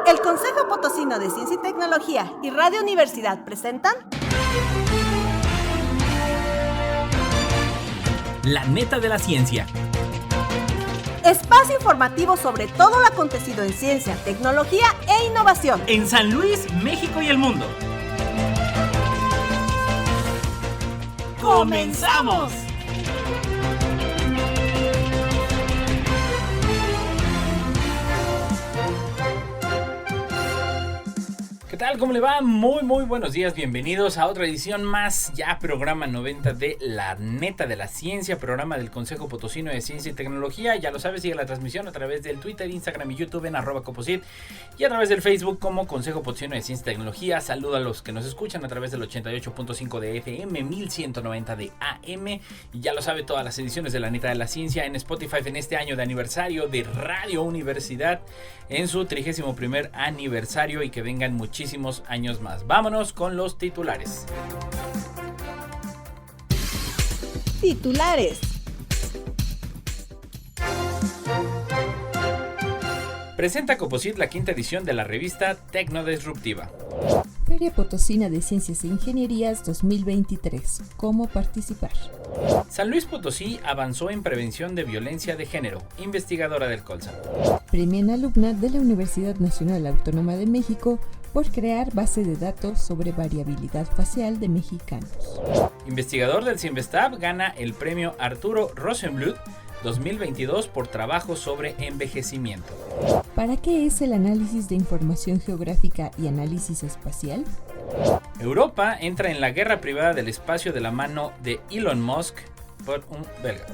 El Consejo Potosino de Ciencia y Tecnología y Radio Universidad presentan La Neta de la Ciencia. Espacio informativo sobre todo lo acontecido en ciencia, tecnología e innovación En San Luis, México y el mundo. ¡Comenzamos! ¿Qué tal? ¿Cómo le va? Muy buenos días, bienvenidos a otra edición más, ya programa 90 de La Neta de la Ciencia, programa del Consejo Potosino de Ciencia y Tecnología. Ya lo sabes, sigue la transmisión a través del Twitter, Instagram y YouTube en @coposit y a través del Facebook como Consejo Potosino de Ciencia y Tecnología. Saludo a los que nos escuchan a través del 88.5 de FM, 1190 de AM, y ya lo sabe, todas las ediciones de La Neta de la Ciencia en Spotify en este año de aniversario de Radio Universidad en su 31º aniversario, y que vengan muchísimos años más. Vámonos con los titulares. Titulares. Presenta Coposit la quinta edición de la revista Tecnodisruptiva. Feria Potosina de Ciencias e Ingenierías 2023. ¿Cómo participar? San Luis Potosí avanzó en prevención de violencia de género. Investigadora del Colsan. Premian alumna de la Universidad Nacional Autónoma de México por crear base de datos sobre variabilidad facial de mexicanos. Investigador del CIMBESTAB gana el premio Arturo Rosenbluth 2022 por trabajo sobre envejecimiento. ¿Para qué es el análisis de información geográfica y análisis espacial? Europa entra en la guerra privada del espacio de la mano de Elon Musk por un belga.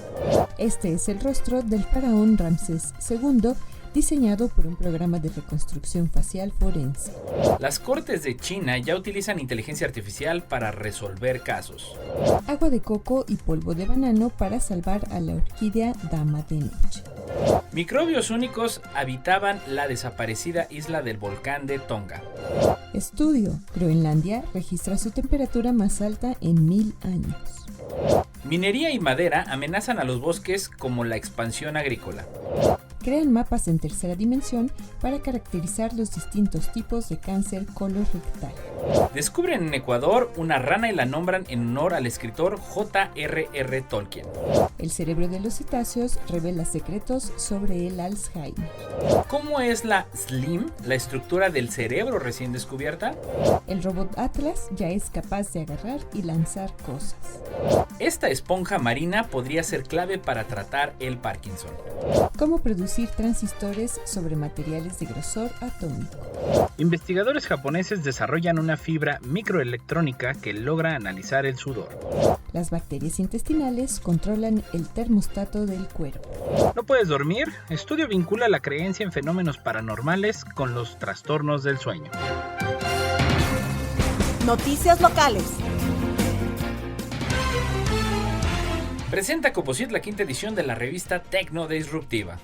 Este es el rostro del faraón Ramsés II, diseñado por un programa de reconstrucción facial forense. Las cortes de China ya utilizan inteligencia artificial para resolver casos. Agua de coco y polvo de banano para salvar a la orquídea dama de noche. Microbios únicos habitaban la desaparecida isla del volcán de Tonga. Estudio. Groenlandia registra su temperatura más alta en 1000 años. Minería y madera amenazan a los bosques como la expansión agrícola. Crean mapas en tercera dimensión para caracterizar los distintos tipos de cáncer colorectal. Descubren en Ecuador una rana y la nombran en honor al escritor J.R.R. Tolkien. El cerebro de los cetáceos revela secretos sobre el Alzheimer. ¿Cómo es la SLIM, la estructura del cerebro recién descubierta? El robot Atlas ya es capaz de agarrar y lanzar cosas. Esta esponja marina podría ser clave para tratar el Parkinson. ¿Cómo producir transistores sobre materiales de grosor atómico? Investigadores japoneses desarrollan una fibra microelectrónica que logra analizar el sudor. Las bacterias intestinales controlan el termostato del cuerpo. ¿No puedes dormir? Estudio vincula la creencia en fenómenos paranormales con los trastornos del sueño. Noticias locales. Presenta Coposit la quinta edición de la revista Tecnodisruptiva.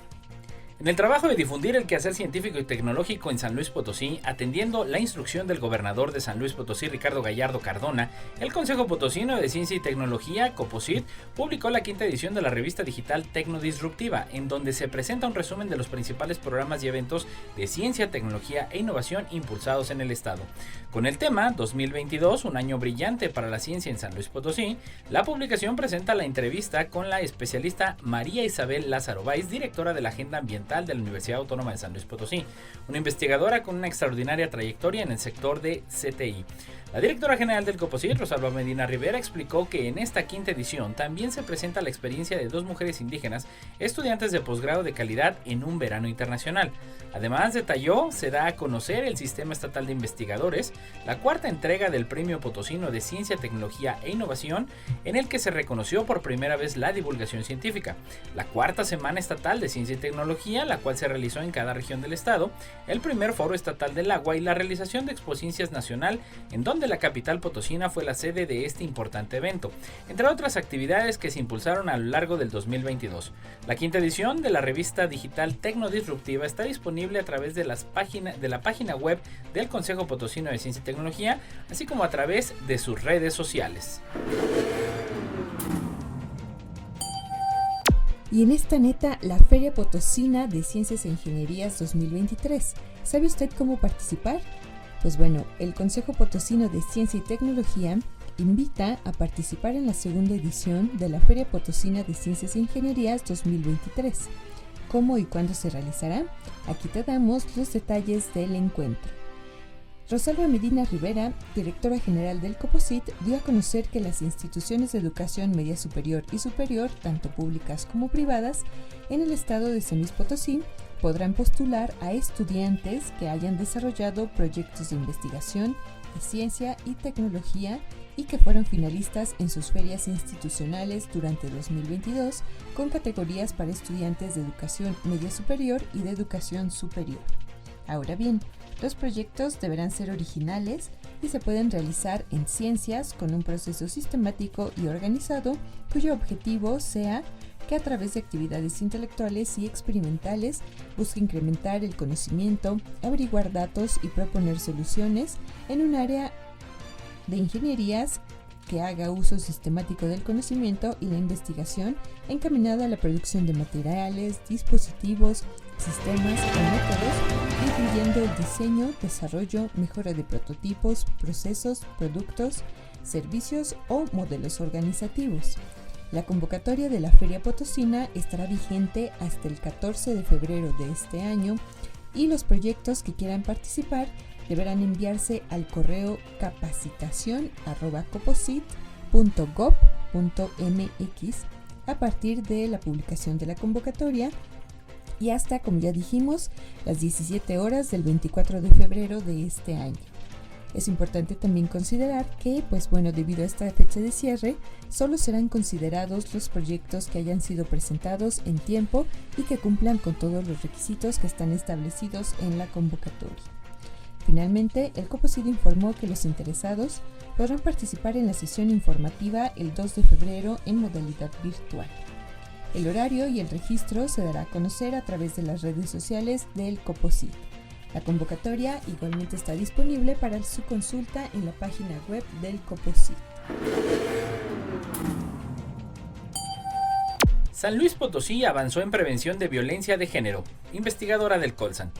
En el trabajo de difundir el quehacer científico y tecnológico en San Luis Potosí, atendiendo la instrucción del gobernador de San Luis Potosí, Ricardo Gallardo Cardona, el Consejo Potosino de Ciencia y Tecnología, Coposit, publicó la quinta edición de la revista digital Tecnodisruptiva, en donde se presenta un resumen de los principales programas y eventos de ciencia, tecnología e innovación impulsados en el estado. Con el tema 2022, un año brillante para la ciencia en San Luis Potosí, la publicación presenta la entrevista con la especialista María Isabel Lázaro Báez, directora de la Agenda Ambiental de la Universidad Autónoma de San Luis Potosí, una investigadora con una extraordinaria trayectoria en el sector de CTI. La directora general del Coposit, Rosalba Medina Rivera, explicó que en esta quinta edición también se presenta la experiencia de 2 mujeres indígenas, estudiantes de posgrado de calidad en un verano internacional. Además, detalló, se da a conocer el Sistema Estatal de Investigadores, la cuarta entrega del Premio Potosino de Ciencia, Tecnología e Innovación, en el que se reconoció por primera vez la divulgación científica, la cuarta Semana Estatal de Ciencia y Tecnología, la cual se realizó en cada región del estado, el primer Foro Estatal del Agua y la realización de Expociencias Nacional, en donde la capital potosina fue la sede de este importante evento, entre otras actividades que se impulsaron a lo largo del 2022. La quinta edición de la revista digital Tecnodisruptiva está disponible a través de la página web del Consejo Potosino de Ciencia y Tecnología, así como a través de sus redes sociales. Y en esta neta, la Feria Potosina de Ciencias e Ingenierías 2023. ¿Sabe usted cómo participar? Pues bueno, el Consejo Potosino de Ciencia y Tecnología invita a participar en la segunda edición de la Feria Potosina de Ciencias e Ingenierías 2023. ¿Cómo y cuándo se realizará? Aquí te damos los detalles del encuentro. Rosalba Medina Rivera, directora general del COPOSIT, dio a conocer que las instituciones de educación media superior y superior, tanto públicas como privadas, en el estado de San Luis Potosí, podrán postular a estudiantes que hayan desarrollado proyectos de investigación de ciencia y tecnología y que fueron finalistas en sus ferias institucionales durante 2022 con categorías para estudiantes de educación media superior y de educación superior. Ahora bien, los proyectos deberán ser originales y se pueden realizar en ciencias con un proceso sistemático y organizado cuyo objetivo sea que a través de actividades intelectuales y experimentales busque incrementar el conocimiento, averiguar datos y proponer soluciones en un área de ingenierías que haga uso sistemático del conocimiento y la investigación encaminada a la producción de materiales, dispositivos, sistemas o métodos, incluyendo el diseño, desarrollo, mejora de prototipos, procesos, productos, servicios o modelos organizativos. La convocatoria de la Feria Potosina estará vigente hasta el 14 de febrero de este año y los proyectos que quieran participar deberán enviarse al correo capacitacion@coposit.gov.mx a partir de la publicación de la convocatoria y hasta, como ya dijimos, las 17 horas del 24 de febrero de este año. Es importante también considerar que, debido a esta fecha de cierre, solo serán considerados los proyectos que hayan sido presentados en tiempo y que cumplan con todos los requisitos que están establecidos en la convocatoria. Finalmente, el COPOSIT informó que los interesados podrán participar en la sesión informativa el 2 de febrero en modalidad virtual. El horario y el registro se dará a conocer a través de las redes sociales del COPOSIT. La convocatoria igualmente está disponible para su consulta en la página web del COPOSIT. San Luis Potosí avanzó en prevención de violencia de género. Investigadora del Colsan.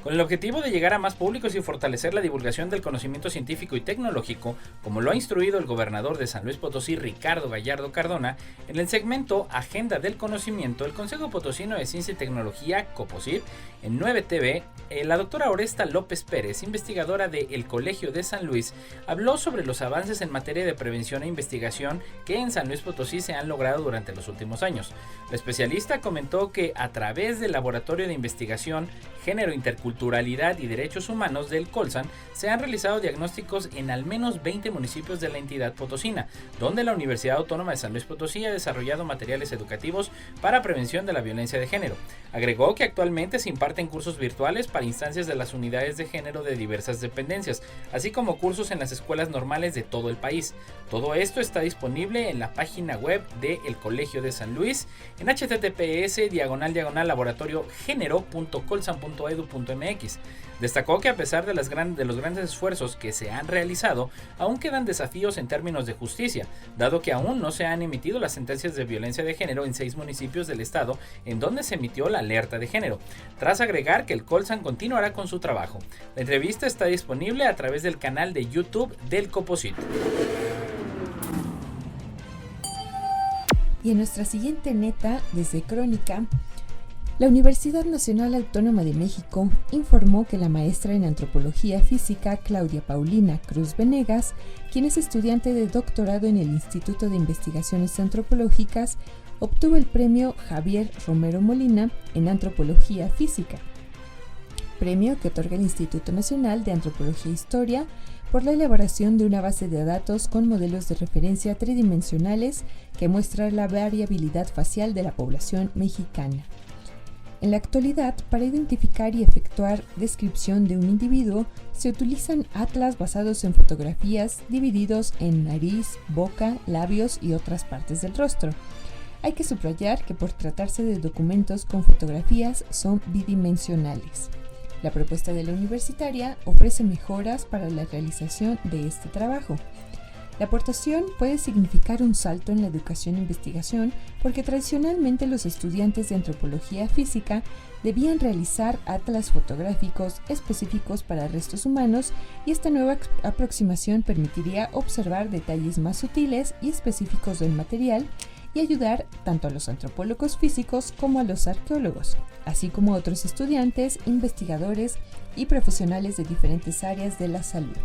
Con el objetivo de llegar a más públicos y fortalecer la divulgación del conocimiento científico y tecnológico, como lo ha instruido el gobernador de San Luis Potosí, Ricardo Gallardo Cardona, en el segmento Agenda del Conocimiento, el Consejo Potosino de Ciencia y Tecnología, COPOSIT, en 9TV, la doctora Oresta López Pérez, investigadora del Colegio de San Luis, habló sobre los avances en materia de prevención e investigación que en San Luis Potosí se han logrado durante los últimos años. La especialista comentó que a través del Laboratorio de Investigación, Género, Interculturalidad y Derechos Humanos del Colsan, se han realizado diagnósticos en al menos 20 municipios de la entidad potosina, donde la Universidad Autónoma de San Luis Potosí ha desarrollado materiales educativos para prevención de la violencia de género. Agregó que actualmente se imparten cursos virtuales para instancias de las unidades de género de diversas dependencias, así como cursos en las escuelas normales de todo el país. Todo esto está disponible en la página web del Colegio de San Luis en https://laboratoriogénero.colsan.edu.mx. Destacó que a pesar de los grandes esfuerzos que se han realizado, aún quedan desafíos en términos de justicia, dado que aún no se han emitido las sentencias de violencia de género en 6 municipios del estado en donde se emitió la alerta de género, tras agregar que el Colsan continuará con su trabajo. La entrevista está disponible a través del canal de YouTube del COPOSIT. Y en nuestra siguiente neta, desde Crónica, la Universidad Nacional Autónoma de México informó que la maestra en Antropología Física Claudia Paulina Cruz Venegas, quien es estudiante de doctorado en el Instituto de Investigaciones Antropológicas, obtuvo el premio Javier Romero Molina en Antropología Física, premio que otorga el Instituto Nacional de Antropología e Historia por la elaboración de una base de datos con modelos de referencia tridimensionales que muestra la variabilidad facial de la población mexicana. En la actualidad, para identificar y efectuar descripción de un individuo, se utilizan atlas basados en fotografías divididos en nariz, boca, labios y otras partes del rostro. Hay que subrayar que por tratarse de documentos con fotografías son bidimensionales. La propuesta de la universitaria ofrece mejoras para la realización de este trabajo. La aportación puede significar un salto en la educación e investigación porque tradicionalmente los estudiantes de antropología física debían realizar atlas fotográficos específicos para restos humanos y esta nueva aproximación permitiría observar detalles más sutiles y específicos del material y ayudar tanto a los antropólogos físicos como a los arqueólogos, así como a otros estudiantes, investigadores y profesionales de diferentes áreas de la salud.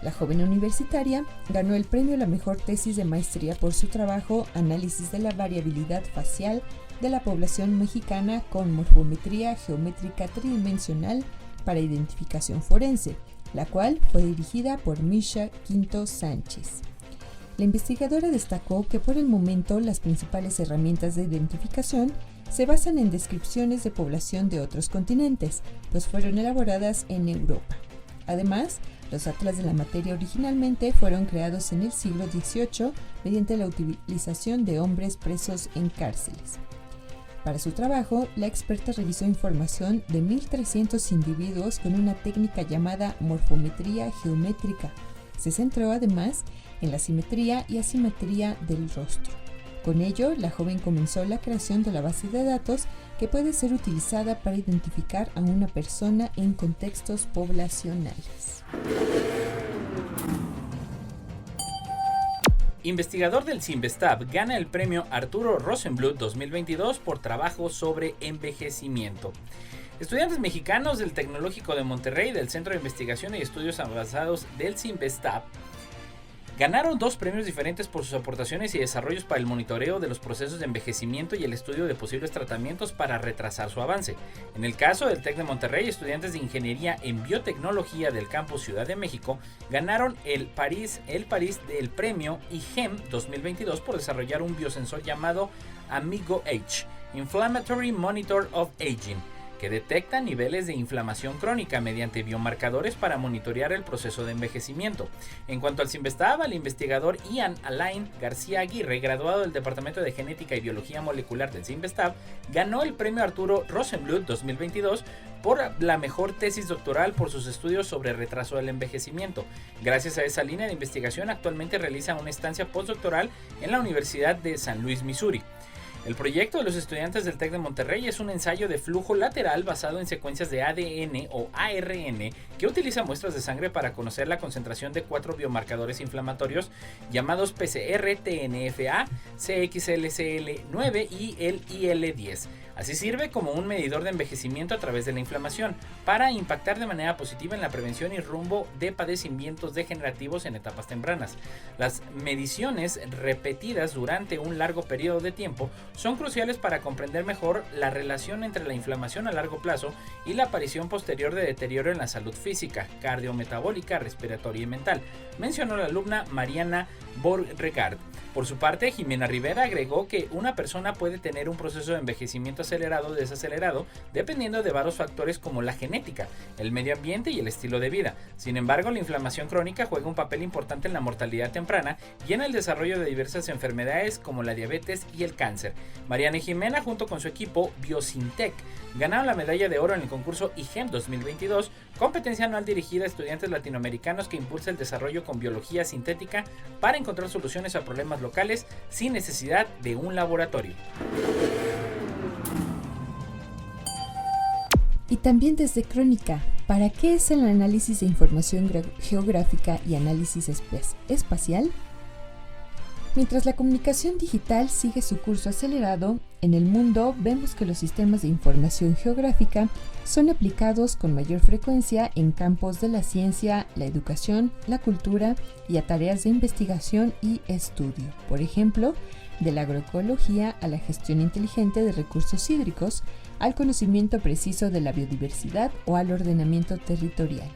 La joven universitaria ganó el premio a la mejor tesis de maestría por su trabajo Análisis de la variabilidad facial de la población mexicana con morfometría geométrica tridimensional para identificación forense, la cual fue dirigida por Misha Quinto Sánchez. La investigadora destacó que por el momento las principales herramientas de identificación se basan en descripciones de población de otros continentes, pues fueron elaboradas en Europa. Además, los atlas de la materia originalmente fueron creados en el siglo XVIII mediante la utilización de hombres presos en cárceles. Para su trabajo, la experta revisó información de 1.300 individuos con una técnica llamada morfometría geométrica. Se centró además en la simetría y asimetría del rostro. Con ello, la joven comenzó la creación de la base de datos que puede ser utilizada para identificar a una persona en contextos poblacionales. Investigador del CIMBESTAB gana el premio Arturo Rosenbluth 2022 por trabajo sobre envejecimiento. Estudiantes mexicanos del Tecnológico de Monterrey, del Centro de Investigación y Estudios Avanzados del CIMBESTAB, ganaron 2 premios diferentes por sus aportaciones y desarrollos para el monitoreo de los procesos de envejecimiento y el estudio de posibles tratamientos para retrasar su avance. En el caso del TEC de Monterrey, estudiantes de Ingeniería en Biotecnología del campus Ciudad de México ganaron el del premio IGEM 2022 por desarrollar un biosensor llamado Amigo-H, Inflammatory Monitor of Aging, que detecta niveles de inflamación crónica mediante biomarcadores para monitorear el proceso de envejecimiento. En cuanto al CIMBESTAB, el investigador Ian Alain García Aguirre, graduado del Departamento de Genética y Biología Molecular del CIMBESTAB, ganó el premio Arturo Rosenbluth 2022 por la mejor tesis doctoral por sus estudios sobre retraso del envejecimiento. Gracias a esa línea de investigación, actualmente realiza una estancia postdoctoral en la Universidad de San Luis, Missouri. El proyecto de los estudiantes del TEC de Monterrey es un ensayo de flujo lateral basado en secuencias de ADN o ARN que utiliza muestras de sangre para conocer la concentración de 4 biomarcadores inflamatorios llamados PCR, TNFA, CXLCL9 y el IL-10. Así sirve como un medidor de envejecimiento a través de la inflamación para impactar de manera positiva en la prevención y rumbo de padecimientos degenerativos en etapas tempranas. Las mediciones repetidas durante un largo periodo de tiempo son cruciales para comprender mejor la relación entre la inflamación a largo plazo y la aparición posterior de deterioro en la salud física, cardiometabólica, respiratoria y mental, mencionó la alumna Mariana Borregard. Por su parte, Jimena Rivera agregó que una persona puede tener un proceso de envejecimiento acelerado o desacelerado dependiendo de varios factores como la genética, el medio ambiente y el estilo de vida. Sin embargo, la inflamación crónica juega un papel importante en la mortalidad temprana y en el desarrollo de diversas enfermedades como la diabetes y el cáncer. Mariana y Jimena, junto con su equipo Biosintec, ganaron la medalla de oro en el concurso IGEM 2022, competencia anual dirigida a estudiantes latinoamericanos que impulsa el desarrollo con biología sintética para encontrar soluciones a problemas locales sin necesidad de un laboratorio. Y también desde Crónica, ¿para qué es el análisis de información geográfica y análisis espacial? Mientras la comunicación digital sigue su curso acelerado, en el mundo vemos que los sistemas de información geográfica son aplicados con mayor frecuencia en campos de la ciencia, la educación, la cultura y a tareas de investigación y estudio. Por ejemplo, de la agroecología a la gestión inteligente de recursos hídricos, al conocimiento preciso de la biodiversidad o al ordenamiento territorial.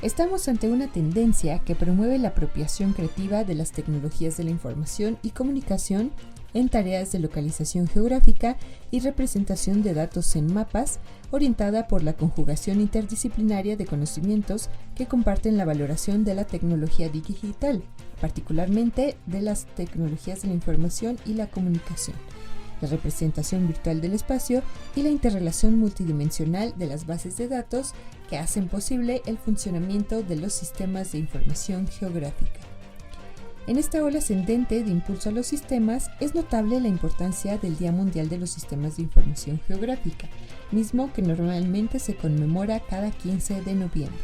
Estamos ante una tendencia que promueve la apropiación creativa de las tecnologías de la información y comunicación en tareas de localización geográfica y representación de datos en mapas, orientada por la conjugación interdisciplinaria de conocimientos que comparten la valoración de la tecnología digital, particularmente de las tecnologías de la información y la comunicación, la representación virtual del espacio y la interrelación multidimensional de las bases de datos que hacen posible el funcionamiento de los sistemas de información geográfica. En esta ola ascendente de impulso a los sistemas es notable la importancia del Día Mundial de los Sistemas de Información Geográfica, mismo que normalmente se conmemora cada 15 de noviembre.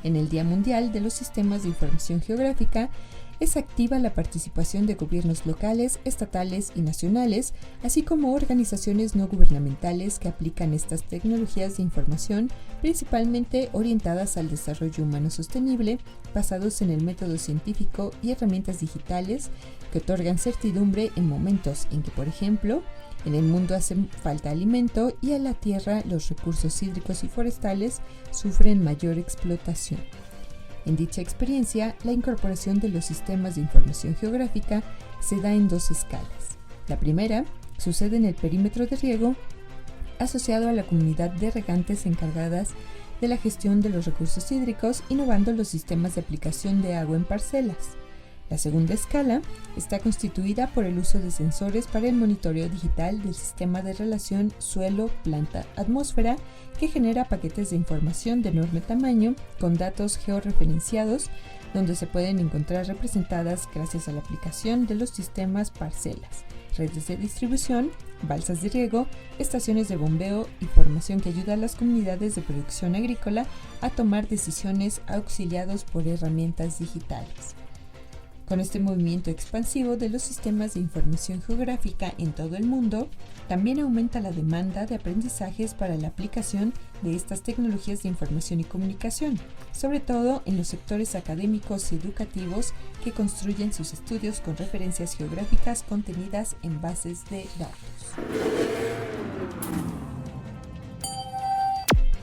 En el Día Mundial de los Sistemas de Información Geográfica es activa la participación de gobiernos locales, estatales y nacionales, así como organizaciones no gubernamentales que aplican estas tecnologías de información, principalmente orientadas al desarrollo humano sostenible, basados en el método científico y herramientas digitales que otorgan certidumbre en momentos en que, por ejemplo, en el mundo hace falta alimento y a la tierra los recursos hídricos y forestales sufren mayor explotación. En dicha experiencia, la incorporación de los sistemas de información geográfica se da en dos escalas. La primera sucede en el perímetro de riego, asociado a la comunidad de regantes encargadas de la gestión de los recursos hídricos, innovando los sistemas de aplicación de agua en parcelas. La segunda escala está constituida por el uso de sensores para el monitoreo digital del sistema de relación suelo-planta-atmósfera, que genera paquetes de información de enorme tamaño con datos georreferenciados, donde se pueden encontrar representadas gracias a la aplicación de los sistemas parcelas, redes de distribución, balsas de riego, estaciones de bombeo, información que ayuda a las comunidades de producción agrícola a tomar decisiones auxiliados por herramientas digitales. Con este movimiento expansivo de los sistemas de información geográfica en todo el mundo, también aumenta la demanda de aprendizajes para la aplicación de estas tecnologías de información y comunicación, sobre todo en los sectores académicos y educativos que construyen sus estudios con referencias geográficas contenidas en bases de datos.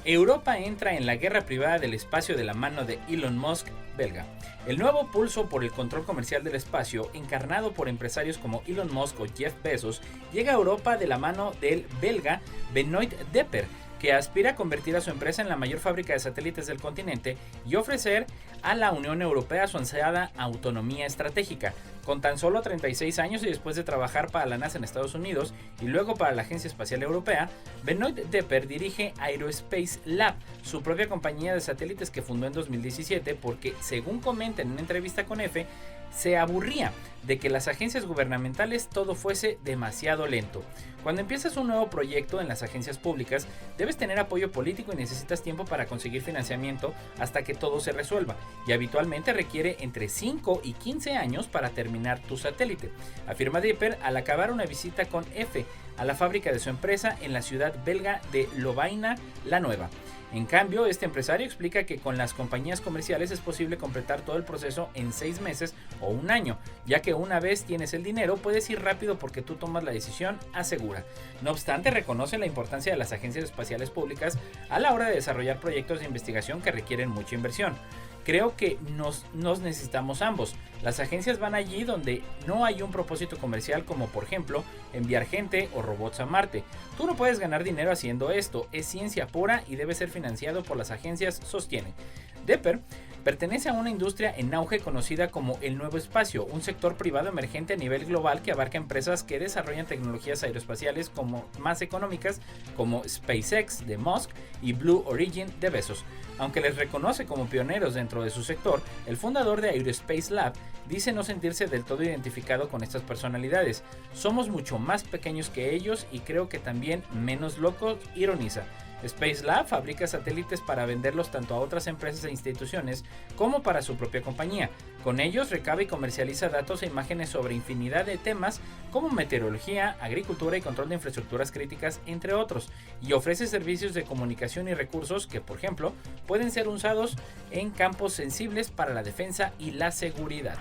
Europa entra en la guerra privada del espacio de la mano de Elon Musk, belga. El nuevo pulso por el control comercial del espacio, encarnado por empresarios como Elon Musk o Jeff Bezos, llega a Europa de la mano del belga Benoit Dekker, que aspira a convertir a su empresa en la mayor fábrica de satélites del continente y ofrecer a la Unión Europea su ansiada autonomía estratégica. Con tan solo 36 años y después de trabajar para la NASA en Estados Unidos y luego para la Agencia Espacial Europea, Benoit Dekker dirige Aerospace Lab, su propia compañía de satélites que fundó en 2017 porque, según comenta en una entrevista con EFE, se aburría de que las agencias gubernamentales todo fuese demasiado lento. Cuando empiezas un nuevo proyecto en las agencias públicas, debes tener apoyo político y necesitas tiempo para conseguir financiamiento hasta que todo se resuelva, y habitualmente requiere entre 5 y 15 años para terminar tu satélite, afirma Dekker al acabar una visita con EFE a la fábrica de su empresa en la ciudad belga de Louvain-la-Neuve. En cambio, este empresario explica que con las compañías comerciales es posible completar todo el proceso en 6 meses o un año, ya que una vez tienes el dinero puedes ir rápido porque tú tomas la decisión, asegura. No obstante, reconoce la importancia de las agencias espaciales públicas a la hora de desarrollar proyectos de investigación que requieren mucha inversión. Creo que nos necesitamos ambos. Las agencias van allí donde no hay un propósito comercial, como por ejemplo enviar gente o robots a Marte. Tú no puedes ganar dinero haciendo esto, es ciencia pura y debe ser financiado por las agencias, sostiene. Dekker pertenece a una industria en auge conocida como el nuevo espacio, un sector privado emergente a nivel global que abarca empresas que desarrollan tecnologías aeroespaciales más económicas como SpaceX de Musk y Blue Origin de Bezos. Aunque les reconoce como pioneros dentro de su sector, el fundador de Aerospace Lab dice no sentirse del todo identificado con estas personalidades. Somos mucho más pequeños que ellos y creo que también menos locos, ironiza. Space Lab fabrica satélites para venderlos tanto a otras empresas e instituciones como para su propia compañía. Con ellos recaba y comercializa datos e imágenes sobre infinidad de temas como meteorología, agricultura y control de infraestructuras críticas, entre otros, y ofrece servicios de comunicación y recursos que, por ejemplo, pueden ser usados en campos sensibles para la defensa y la seguridad.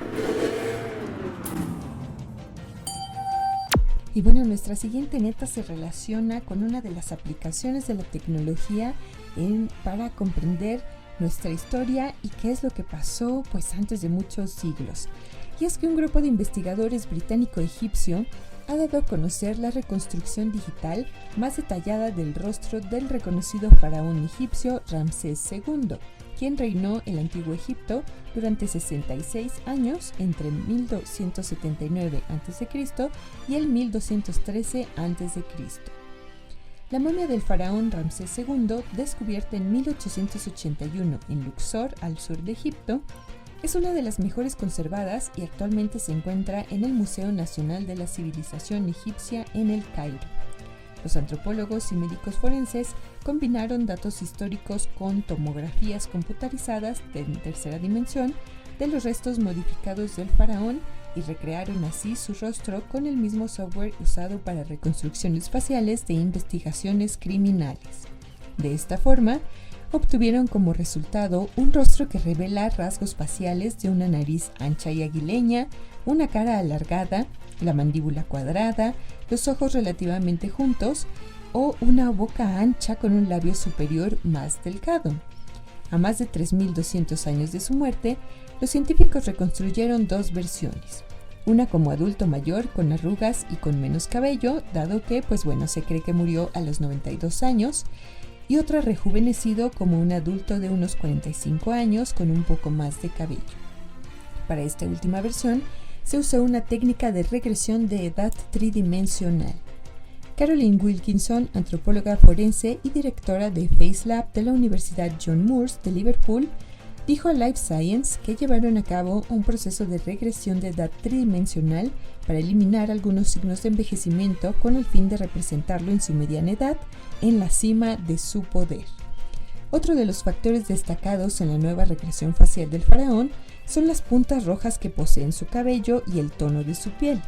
Y bueno, nuestra siguiente nota se relaciona con una de las aplicaciones de la tecnología para comprender nuestra historia y qué es lo que pasó pues antes de muchos siglos. Y es que un grupo de investigadores británico-egipcio ha dado a conocer la reconstrucción digital más detallada del rostro del reconocido faraón egipcio Ramsés II, quien reinó el antiguo Egipto durante 66 años entre 1279 a.C. y el 1213 a.C. La momia del faraón Ramsés II, descubierta en 1881 en Luxor, al sur de Egipto, Es una de las mejores conservadas y actualmente se encuentra en el Museo Nacional de la Civilización Egipcia en El Cairo. Los antropólogos y médicos forenses combinaron datos históricos con tomografías computarizadas en tercera dimensión de los restos modificados del faraón y recrearon así su rostro con el mismo software usado para reconstrucciones faciales de investigaciones criminales. De esta forma, obtuvieron como resultado un rostro que revela rasgos faciales de una nariz ancha y aguileña, una cara alargada, la mandíbula cuadrada, los ojos relativamente juntos o una boca ancha con un labio superior más delgado. A más de 3.200 años de su muerte, los científicos reconstruyeron dos versiones. Una como adulto mayor con arrugas y con menos cabello, dado que, se cree que murió a los 92 años, y otra rejuvenecido como un adulto de unos 45 años con un poco más de cabello. Para esta última versión, se usó una técnica de regresión de edad tridimensional. Caroline Wilkinson, antropóloga forense y directora de FaceLab de la Universidad John Moores de Liverpool, dijo a Life Science que llevaron a cabo un proceso de regresión de edad tridimensional para eliminar algunos signos de envejecimiento con el fin de representarlo en su mediana edad, en la cima de su poder. Otro de los factores destacados en la nueva regresión facial del faraón son las puntas rojas que posee en su cabello y el tono de su piel.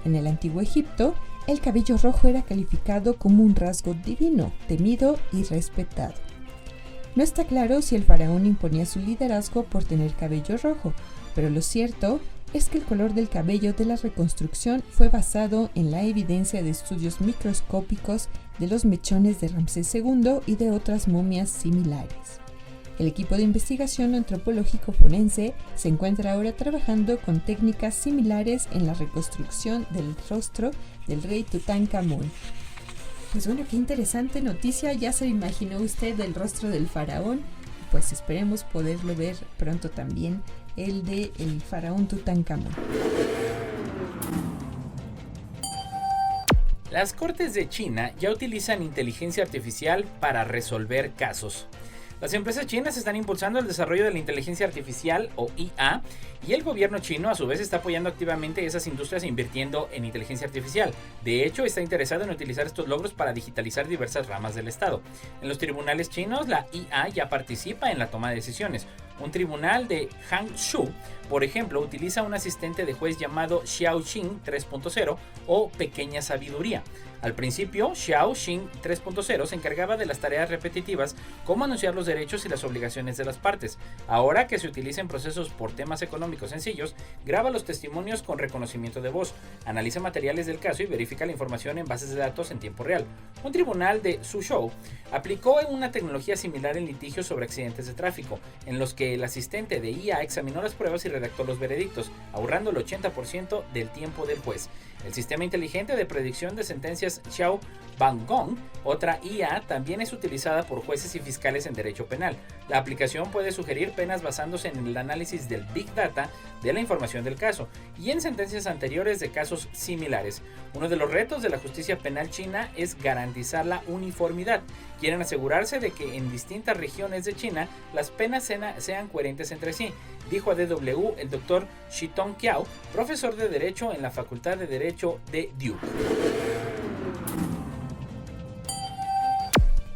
En el antiguo Egipto, el cabello rojo era calificado como un rasgo divino, temido y respetado. No está claro si el faraón imponía su liderazgo por tener cabello rojo, pero lo cierto es que el color del cabello de la reconstrucción fue basado en la evidencia de estudios microscópicos de los mechones de Ramsés II y de otras momias similares. El equipo de investigación antropológico forense se encuentra ahora trabajando con técnicas similares en la reconstrucción del rostro del rey Tutankamón. Pues qué interesante noticia, ya se imaginó usted el rostro del faraón, pues esperemos poderlo ver pronto también, el de el faraón Tutankamón. Las cortes de China ya utilizan inteligencia artificial para resolver casos. Las empresas chinas están impulsando el desarrollo de la inteligencia artificial o IA y el gobierno chino a su vez está apoyando activamente esas industrias invirtiendo en inteligencia artificial. De hecho, está interesado en utilizar estos logros para digitalizar diversas ramas del Estado. En los tribunales chinos, la IA ya participa en la toma de decisiones. Un tribunal de Hangzhou, por ejemplo, utiliza un asistente de juez llamado Xiaoxing 3.0 o Pequeña Sabiduría. Al principio, Xiaoxing 3.0 se encargaba de las tareas repetitivas como anunciar los derechos y las obligaciones de las partes. Ahora que se utiliza en procesos por temas económicos sencillos, graba los testimonios con reconocimiento de voz, analiza materiales del caso y verifica la información en bases de datos en tiempo real. Un tribunal de Suzhou aplicó una tecnología similar en litigios sobre accidentes de tráfico, en los que el asistente de IA examinó las pruebas y redactó los veredictos, ahorrando el 80% del tiempo del juez. El sistema inteligente de predicción de sentencias Xiao Bangong, otra IA, también es utilizada por jueces y fiscales en derecho penal. La aplicación puede sugerir penas basándose en el análisis del Big Data de la información del caso y en sentencias anteriores de casos similares. Uno de los retos de la justicia penal china es garantizar la uniformidad. Quieren asegurarse de que en distintas regiones de China las penas sean coherentes entre sí, dijo a DW el Dr. Shitong Kiao, profesor de Derecho en la Facultad de Derecho de Duke.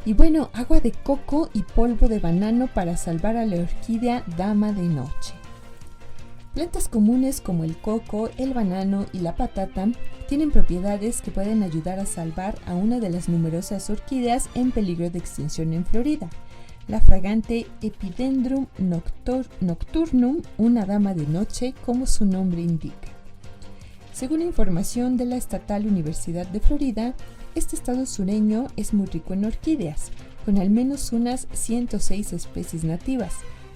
Y agua de coco y polvo de banano para salvar a la orquídea dama de noche. Plantas comunes como el coco, el banano y la patata tienen propiedades que pueden ayudar a salvar a una de las numerosas orquídeas en peligro de extinción en Florida, la fragante Epidendrum nocturnum, una dama de noche, como su nombre indica. Según información de la Estatal Universidad de Florida, este estado sureño es muy rico en orquídeas, con al menos unas 106 especies nativas,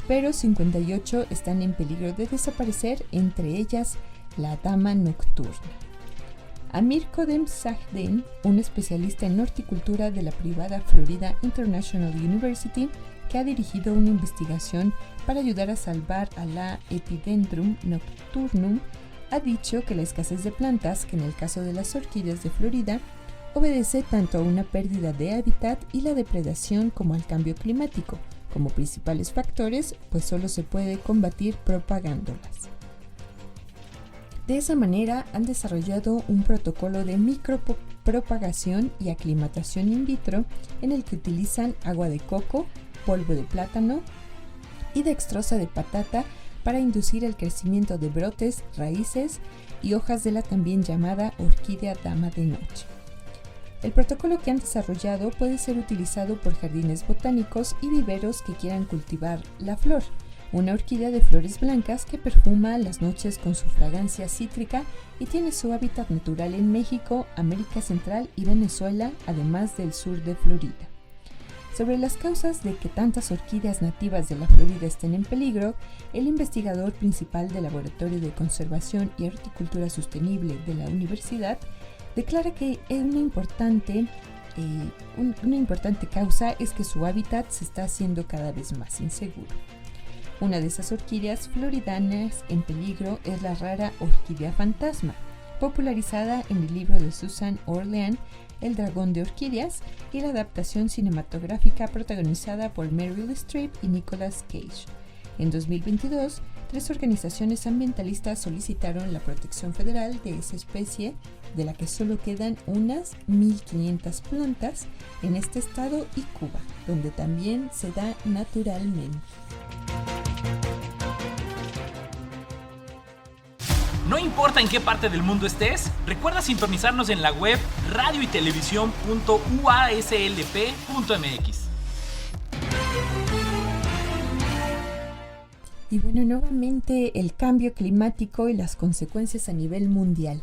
pero 58 están en peligro de desaparecer, entre ellas la dama nocturna. Amir Kodem Sahden, un especialista en horticultura de la privada Florida International University, que ha dirigido una investigación para ayudar a salvar a la Epidendrum nocturnum, ha dicho que la escasez de plantas, que en el caso de las orquídeas de Florida, obedece tanto a una pérdida de hábitat y la depredación como al cambio climático, como principales factores, pues solo se puede combatir propagándolas. De esa manera han desarrollado un protocolo de micropropagación y aclimatación in vitro en el que utilizan agua de coco, polvo de plátano y dextrosa de patata para inducir el crecimiento de brotes, raíces y hojas de la también llamada orquídea dama de noche. El protocolo que han desarrollado puede ser utilizado por jardines botánicos y viveros que quieran cultivar la flor, una orquídea de flores blancas que perfuma las noches con su fragancia cítrica y tiene su hábitat natural en México, América Central y Venezuela, además del sur de Florida. Sobre las causas de que tantas orquídeas nativas de la Florida estén en peligro, el investigador principal del Laboratorio de Conservación y Horticultura Sostenible de la universidad declara que una importante causa es que su hábitat se está haciendo cada vez más inseguro. Una de esas orquídeas floridanas en peligro es la rara orquídea fantasma, popularizada en el libro de Susan Orlean, El dragón de orquídeas, y la adaptación cinematográfica protagonizada por Meryl Streep y Nicolas Cage. En 2022, 3 organizaciones ambientalistas solicitaron la protección federal de esa especie, de la que solo quedan unas 1.500 plantas en este estado y Cuba, donde también se da naturalmente. No importa en qué parte del mundo estés, recuerda sintonizarnos en la web radioytelevisión.uaslp.mx. Y bueno, nuevamente el cambio climático y las consecuencias a nivel mundial.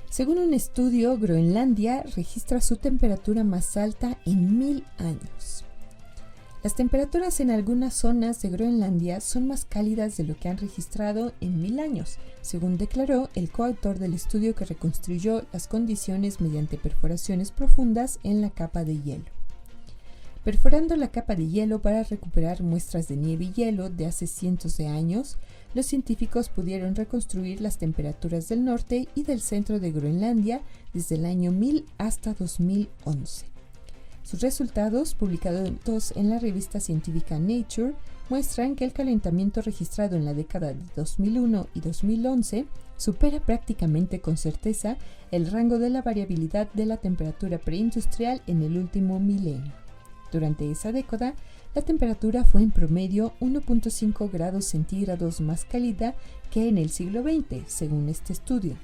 Según un estudio, Groenlandia registra su temperatura más alta en 1000 años. Las temperaturas en algunas zonas de Groenlandia son más cálidas de lo que han registrado en 1000 años, según declaró el coautor del estudio que reconstruyó las condiciones mediante perforaciones profundas en la capa de hielo. Perforando la capa de hielo para recuperar muestras de nieve y hielo de hace cientos de años, los científicos pudieron reconstruir las temperaturas del norte y del centro de Groenlandia desde el año 1000 hasta 2011. Sus resultados, publicados en la revista científica Nature, muestran que el calentamiento registrado en la década de 2001 y 2011 supera prácticamente con certeza el rango de la variabilidad de la temperatura preindustrial en el último milenio. Durante esa década, la temperatura fue en promedio 1.5 grados centígrados más cálida que en el siglo XX, según este estudio.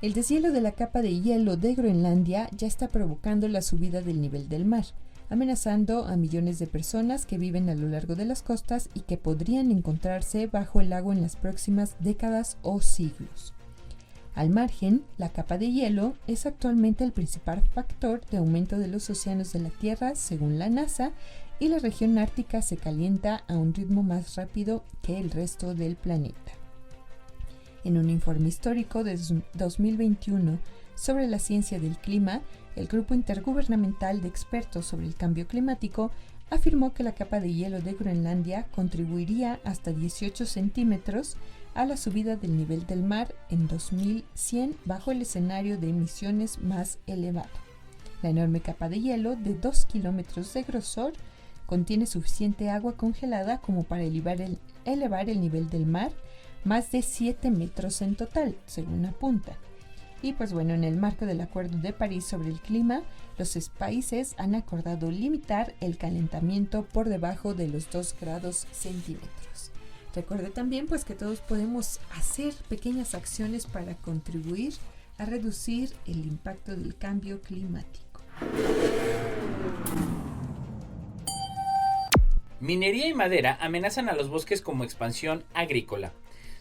El deshielo de la capa de hielo de Groenlandia ya está provocando la subida del nivel del mar, amenazando a millones de personas que viven a lo largo de las costas y que podrían encontrarse bajo el agua en las próximas décadas o siglos. Al margen, la capa de hielo es actualmente el principal factor de aumento de los océanos de la Tierra, según la NASA, y la región ártica se calienta a un ritmo más rápido que el resto del planeta. En un informe histórico de 2021 sobre la ciencia del clima, el Grupo Intergubernamental de Expertos sobre el Cambio Climático afirmó que la capa de hielo de Groenlandia contribuiría hasta 18 centímetros a la subida del nivel del mar en 2100 bajo el escenario de emisiones más elevado. La enorme capa de hielo de 2 kilómetros de grosor contiene suficiente agua congelada como para elevar el nivel del mar más de 7 metros en total, según apunta. Y pues bueno, en el marco del Acuerdo de París sobre el clima, los países han acordado limitar el calentamiento por debajo de los 2 grados centímetros. Recuerde también pues que todos podemos hacer pequeñas acciones para contribuir a reducir el impacto del cambio climático. Minería y madera amenazan a los bosques como expansión agrícola.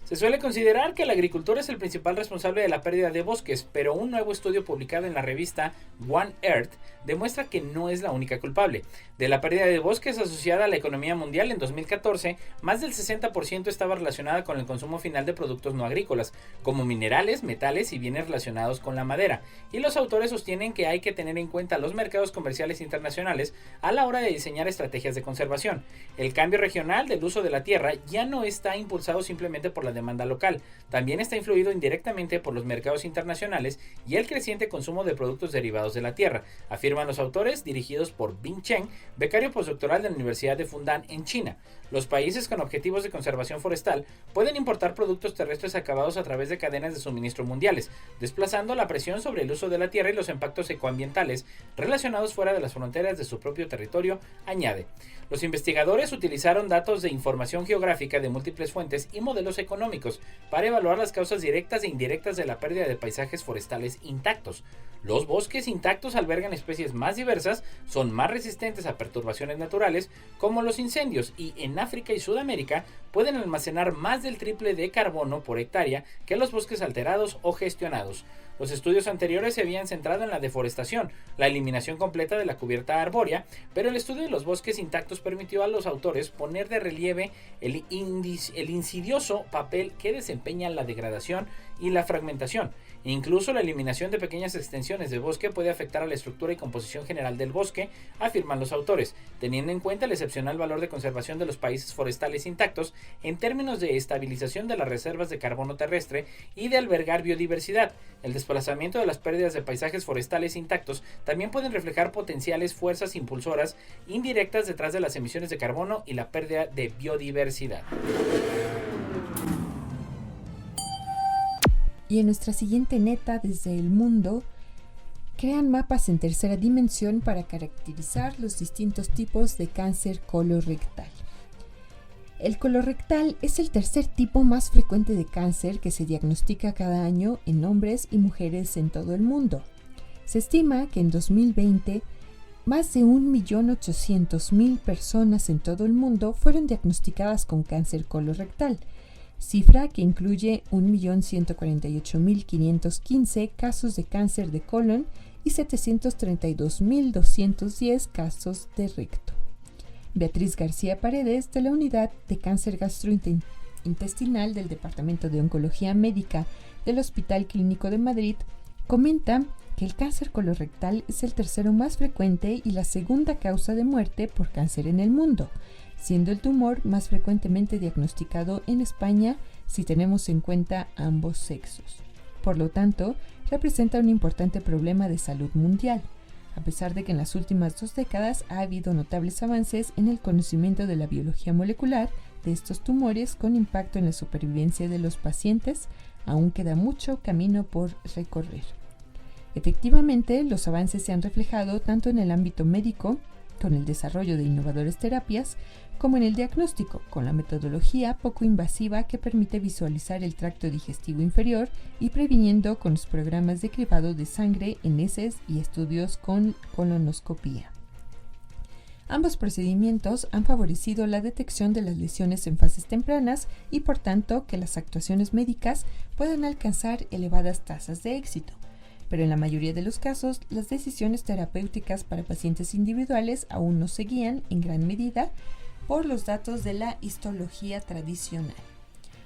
Se suele considerar que el agricultor es el principal responsable de la pérdida de bosques, pero un nuevo estudio publicado en la revista One Earth demuestra que no es la única culpable. De la pérdida de bosques asociada a la economía mundial en 2014, más del 60% estaba relacionada con el consumo final de productos no agrícolas, como minerales, metales y bienes relacionados con la madera. Y los autores sostienen que hay que tener en cuenta los mercados comerciales internacionales a la hora de diseñar estrategias de conservación. El cambio regional del uso de la tierra ya no está impulsado simplemente por la demanda local. También está influido indirectamente por los mercados internacionales y el creciente consumo de productos derivados de la tierra, afirman los autores, dirigidos por Bing Chen, becario postdoctoral de la Universidad de Fudan en China. Los países con objetivos de conservación forestal pueden importar productos terrestres acabados a través de cadenas de suministro mundiales, desplazando la presión sobre el uso de la tierra y los impactos ecoambientales relacionados fuera de las fronteras de su propio territorio, añade. Los investigadores utilizaron datos de información geográfica de múltiples fuentes y modelos económicos para evaluar las causas directas e indirectas de la pérdida de paisajes forestales intactos. Los bosques intactos albergan especies más diversas, son más resistentes a perturbaciones naturales como los incendios y en África y Sudamérica pueden almacenar más del triple de carbono por hectárea que los bosques alterados o gestionados. Los estudios anteriores se habían centrado en la deforestación, la eliminación completa de la cubierta arbórea, pero el estudio de los bosques intactos permitió a los autores poner de relieve el insidioso papel que desempeña la degradación y la fragmentación. Incluso la eliminación de pequeñas extensiones de bosque puede afectar a la estructura y composición general del bosque, afirman los autores, teniendo en cuenta el excepcional valor de conservación de los países forestales intactos en términos de estabilización de las reservas de carbono terrestre y de albergar biodiversidad. El desplazamiento de las pérdidas de paisajes forestales intactos también pueden reflejar potenciales fuerzas impulsoras indirectas detrás de las emisiones de carbono y la pérdida de biodiversidad. Y en nuestra siguiente neta desde el mundo, crean mapas en tercera dimensión para caracterizar los distintos tipos de cáncer colorectal. El colorectal es el tercer tipo más frecuente de cáncer que se diagnostica cada año en hombres y mujeres en todo el mundo. Se estima que en 2020, más de 1.800.000 personas en todo el mundo fueron diagnosticadas con cáncer colorectal, cifra que incluye 1.148.515 casos de cáncer de colon y 732.210 casos de recto. Beatriz García Paredes, de la Unidad de Cáncer Gastrointestinal del Departamento de Oncología Médica del Hospital Clínico de Madrid, comenta que el cáncer colorectal es el tercero más frecuente y la segunda causa de muerte por cáncer en el mundo, siendo el tumor más frecuentemente diagnosticado en España si tenemos en cuenta ambos sexos. Por lo tanto, representa un importante problema de salud mundial, a pesar de que en las últimas 2 décadas ha habido notables avances en el conocimiento de la biología molecular de estos tumores con impacto en la supervivencia de los pacientes, aún queda mucho camino por recorrer. Efectivamente, los avances se han reflejado tanto en el ámbito médico, con el desarrollo de innovadoras terapias, como en el diagnóstico, con la metodología poco invasiva que permite visualizar el tracto digestivo inferior y previniendo con los programas de cribado de sangre en heces y estudios con colonoscopía. Ambos procedimientos han favorecido la detección de las lesiones en fases tempranas y por tanto que las actuaciones médicas puedan alcanzar elevadas tasas de éxito. Pero en la mayoría de los casos, las decisiones terapéuticas para pacientes individuales aún no se guían en gran medida por los datos de la histología tradicional.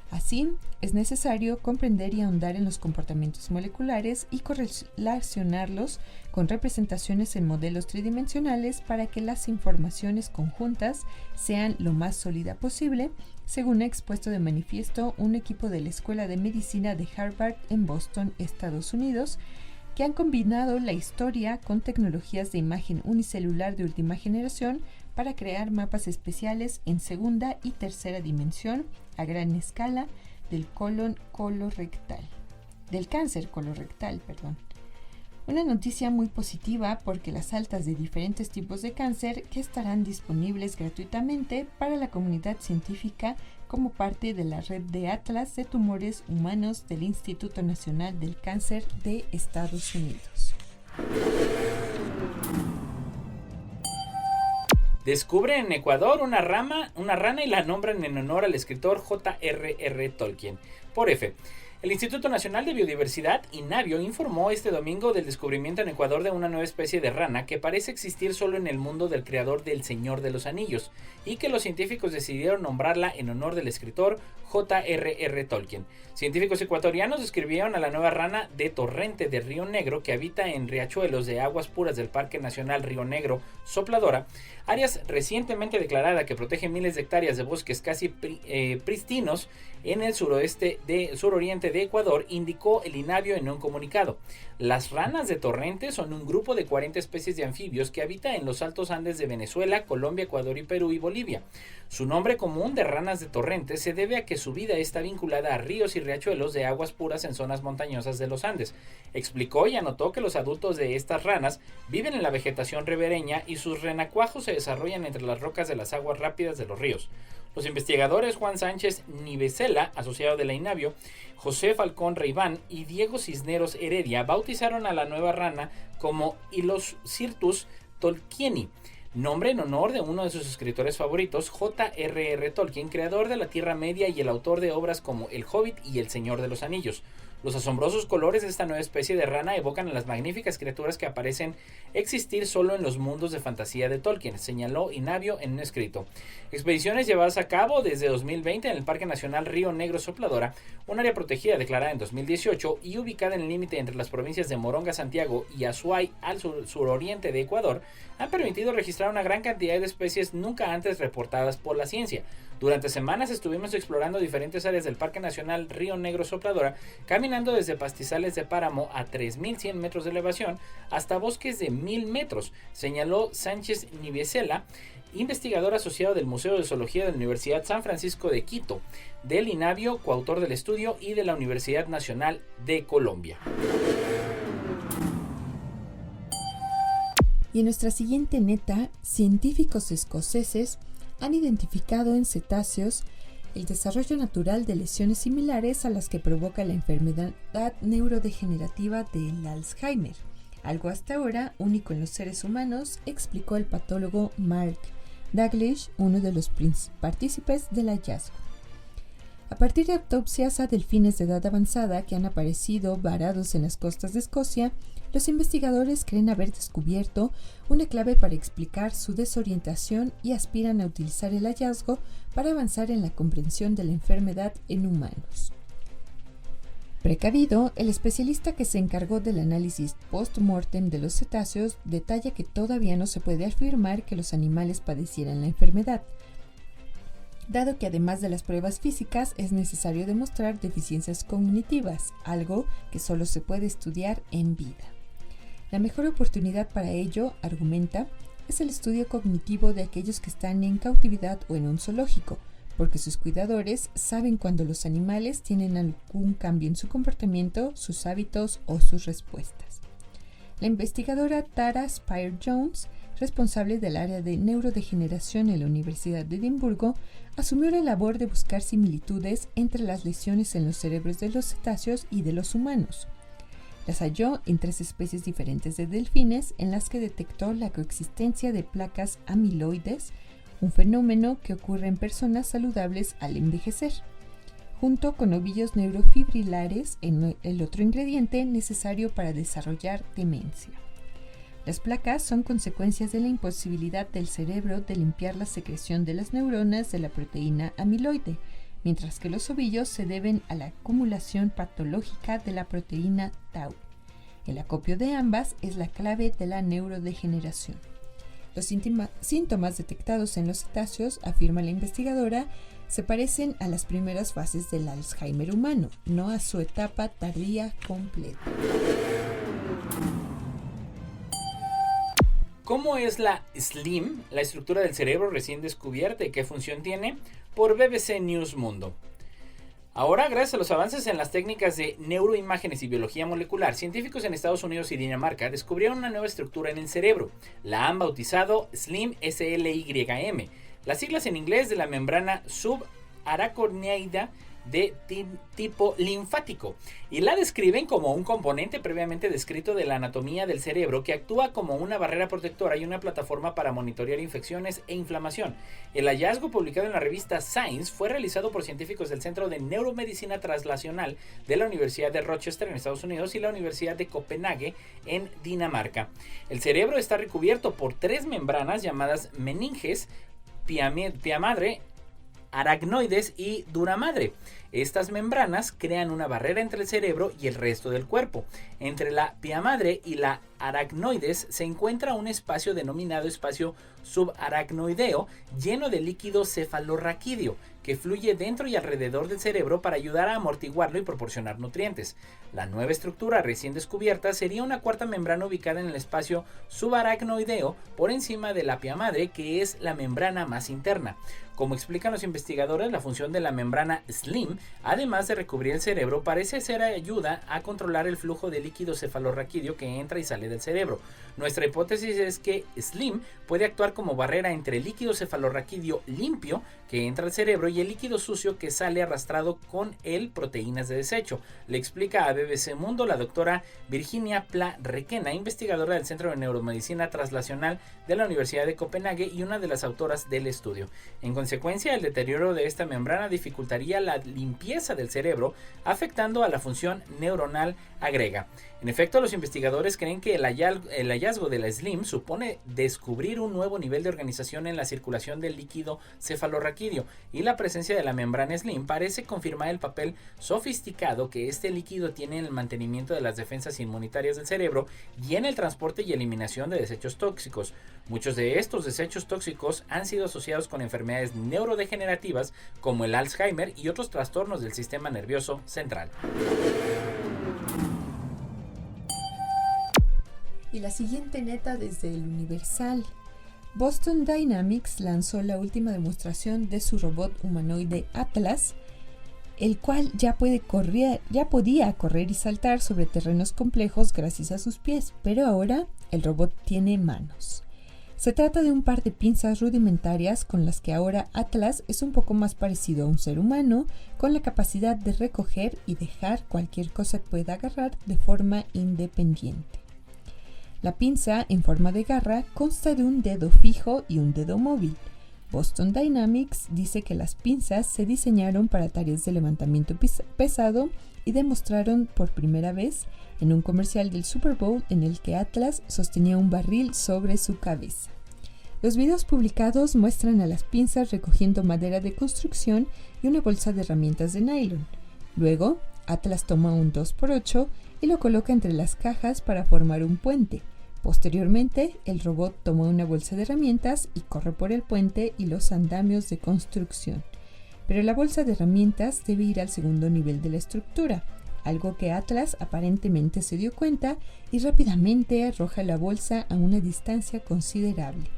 Así, es necesario comprender y ahondar en los comportamientos moleculares y correlacionarlos con representaciones en modelos tridimensionales para que las informaciones conjuntas sean lo más sólida posible, según ha expuesto de manifiesto un equipo de la Escuela de Medicina de Harvard en Boston, Estados Unidos, que han combinado la historia con tecnologías de imagen unicelular de última generación para crear mapas especiales en segunda y tercera dimensión a gran escala del cáncer colorectal. Una noticia muy positiva porque las altas de diferentes tipos de cáncer que estarán disponibles gratuitamente para la comunidad científica como parte de la red de Atlas de Tumores Humanos del Instituto Nacional del Cáncer de Estados Unidos. Descubren en Ecuador una rana y la nombran en honor al escritor J.R.R. Tolkien. Por F. El Instituto Nacional de Biodiversidad, INABIO, informó este domingo del descubrimiento en Ecuador de una nueva especie de rana que parece existir solo en el mundo del creador del Señor de los Anillos y que los científicos decidieron nombrarla en honor del escritor J.R.R. Tolkien. Científicos ecuatorianos describieron a la nueva rana de torrente de Río Negro que habita en riachuelos de aguas puras del Parque Nacional Río Negro Sopladora, áreas recientemente declarada que protege miles de hectáreas de bosques casi prístinos en el suroriente de Ecuador, indicó el INABIO en un comunicado. Las ranas de torrente son un grupo de 40 especies de anfibios que habita en los altos Andes de Venezuela, Colombia, Ecuador y Perú y Bolivia. Su nombre común de ranas de torrente se debe a que su vida está vinculada a ríos y riachuelos de aguas puras en zonas montañosas de los Andes. Explicó y anotó que los adultos de estas ranas viven en la vegetación ribereña y sus renacuajos se desarrollan entre las rocas de las aguas rápidas de los ríos. Los investigadores Juan Sánchez Nivesela, asociado de la INABIO, José Falcón Reiván y Diego Cisneros Heredia bautizaron a la nueva rana como Hylocertus tolkieni, nombre en honor de uno de sus escritores favoritos, J.R.R. Tolkien, creador de la Tierra Media y el autor de obras como El Hobbit y El Señor de los Anillos. Los asombrosos colores de esta nueva especie de rana evocan a las magníficas criaturas que parecen existir solo en los mundos de fantasía de Tolkien, señaló INABIO en un escrito. Expediciones llevadas a cabo desde 2020 en el Parque Nacional Río Negro Sopladora, un área protegida declarada en 2018 y ubicada en el límite entre las provincias de Moronga, Santiago y Azuay al suroriente de Ecuador, han permitido registrar una gran cantidad de especies nunca antes reportadas por la ciencia. Durante semanas estuvimos explorando diferentes áreas del Parque Nacional Río Negro Sopladora, caminando desde pastizales de páramo a 3.100 metros de elevación hasta bosques de 1.000 metros, señaló Sánchez Nivesela, investigador asociado del Museo de Zoología de la Universidad San Francisco de Quito, del INABIO, coautor del estudio, y de la Universidad Nacional de Colombia. Y en nuestra siguiente neta, científicos escoceses han identificado en cetáceos el desarrollo natural de lesiones similares a las que provoca la enfermedad neurodegenerativa del Alzheimer, algo hasta ahora único en los seres humanos, explicó el patólogo Mark Daglish, uno de los partícipes del hallazgo. A partir de autopsias a delfines de edad avanzada que han aparecido varados en las costas de Escocia, los investigadores creen haber descubierto una clave para explicar su desorientación y aspiran a utilizar el hallazgo para avanzar en la comprensión de la enfermedad en humanos. Precavido, el especialista que se encargó del análisis post-mortem de los cetáceos detalla que todavía no se puede afirmar que los animales padecieran la enfermedad, dado que además de las pruebas físicas es necesario demostrar deficiencias cognitivas, algo que solo se puede estudiar en vida. La mejor oportunidad para ello, argumenta, es el estudio cognitivo de aquellos que están en cautividad o en un zoológico, porque sus cuidadores saben cuando los animales tienen algún cambio en su comportamiento, sus hábitos o sus respuestas. La investigadora Tara Spire-Jones, responsable del área de neurodegeneración en la Universidad de Edimburgo, asumió la labor de buscar similitudes entre las lesiones en los cerebros de los cetáceos y de los humanos. Las halló en 3 especies diferentes de delfines en las que detectó la coexistencia de placas amiloides, un fenómeno que ocurre en personas saludables al envejecer, junto con ovillos neurofibrilares, en el otro ingrediente necesario para desarrollar demencia. Las placas son consecuencias de la imposibilidad del cerebro de limpiar la secreción de las neuronas de la proteína amiloide, mientras que los ovillos se deben a la acumulación patológica de la proteína tau. El acopio de ambas es la clave de la neurodegeneración. Los síntomas detectados en los cetáceos, afirma la investigadora, se parecen a las primeras fases del Alzheimer humano, no a su etapa tardía completa. ¿Cómo es la SLIM, la estructura del cerebro recién descubierta y qué función tiene? Por BBC News Mundo. Ahora, gracias a los avances en las técnicas de neuroimágenes y biología molecular, científicos en Estados Unidos y Dinamarca descubrieron una nueva estructura en el cerebro. La han bautizado SLIM, SLYM, las siglas en inglés de la membrana aracnoidea de tipo linfático y la describen como un componente previamente descrito de la anatomía del cerebro que actúa como una barrera protectora y una plataforma para monitorear infecciones e inflamación. El hallazgo, publicado en la revista Science, fue realizado por científicos del Centro de Neuromedicina Translacional de la Universidad de Rochester en Estados Unidos y la Universidad de Copenhague en Dinamarca. El cerebro está recubierto por 3 membranas llamadas meninges, pia madre, aracnoides y dura madre. Estas membranas crean una barrera entre el cerebro y el resto del cuerpo. Entre la pia madre y la aracnoides se encuentra un espacio denominado espacio subaracnoideo lleno de líquido cefalorraquídeo que fluye dentro y alrededor del cerebro para ayudar a amortiguarlo y proporcionar nutrientes. La nueva estructura recién descubierta sería una cuarta membrana ubicada en el espacio subaracnoideo por encima de la pia madre, que es la membrana más interna. Como explican los investigadores, la función de la membrana SLIM, además de recubrir el cerebro, parece ser ayuda a controlar el flujo de líquido cefalorraquídeo que entra y sale del cerebro. Nuestra hipótesis es que SLIM puede actuar como barrera entre el líquido cefalorraquídeo limpio que entra al cerebro y el líquido sucio que sale arrastrado con él proteínas de desecho. Le explica a BBC Mundo la doctora Virginia Pla Requena, investigadora del Centro de Neuromedicina Translacional de la Universidad de Copenhague y una de las autoras del estudio. En consecuencia, el deterioro de esta membrana dificultaría la limpieza del cerebro, afectando a la función neuronal, agrega. En efecto, los investigadores creen que el hallazgo de la SLIM supone descubrir un nuevo nivel de organización en la circulación del líquido cefalorraquídeo, y la presencia de la membrana SLIM parece confirmar el papel sofisticado que este líquido tiene en el mantenimiento de las defensas inmunitarias del cerebro y en el transporte y eliminación de desechos tóxicos. Muchos de estos desechos tóxicos han sido asociados con enfermedades neurodegenerativas como el Alzheimer y otros trastornos del sistema nervioso central. Y la siguiente neta desde el Universal. Boston Dynamics lanzó la última demostración de su robot humanoide Atlas, el cual ya podía correr y saltar sobre terrenos complejos gracias a sus pies, pero ahora el robot tiene manos. Se trata de un par de pinzas rudimentarias con las que ahora Atlas es un poco más parecido a un ser humano, con la capacidad de recoger y dejar cualquier cosa que pueda agarrar de forma independiente. La pinza, en forma de garra, consta de un dedo fijo y un dedo móvil. Boston Dynamics dice que las pinzas se diseñaron para tareas de levantamiento pesado y demostraron por primera vez en un comercial del Super Bowl en el que Atlas sostenía un barril sobre su cabeza. Los videos publicados muestran a las pinzas recogiendo madera de construcción y una bolsa de herramientas de nylon. Luego, Atlas toma un 2x8 y lo coloca entre las cajas para formar un puente. Posteriormente, el robot toma una bolsa de herramientas y corre por el puente y los andamios de construcción. Pero la bolsa de herramientas debe ir al segundo nivel de la estructura, algo que Atlas aparentemente se dio cuenta y rápidamente arroja la bolsa a una distancia considerable.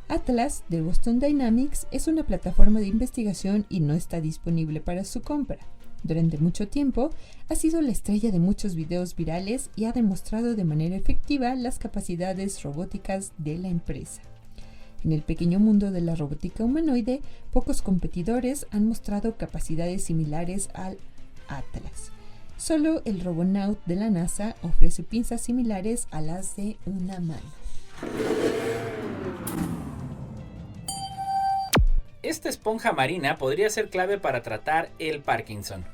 Atlas de Boston Dynamics es una plataforma de investigación y no está disponible para su compra. Durante mucho tiempo ha sido la estrella de muchos videos virales y ha demostrado de manera efectiva las capacidades robóticas de la empresa. En el pequeño mundo de la robótica humanoide, pocos competidores han mostrado capacidades similares al Atlas. Solo el Robonaut de la NASA ofrece pinzas similares a las de una mano. Esta esponja marina podría ser clave para tratar el Parkinson.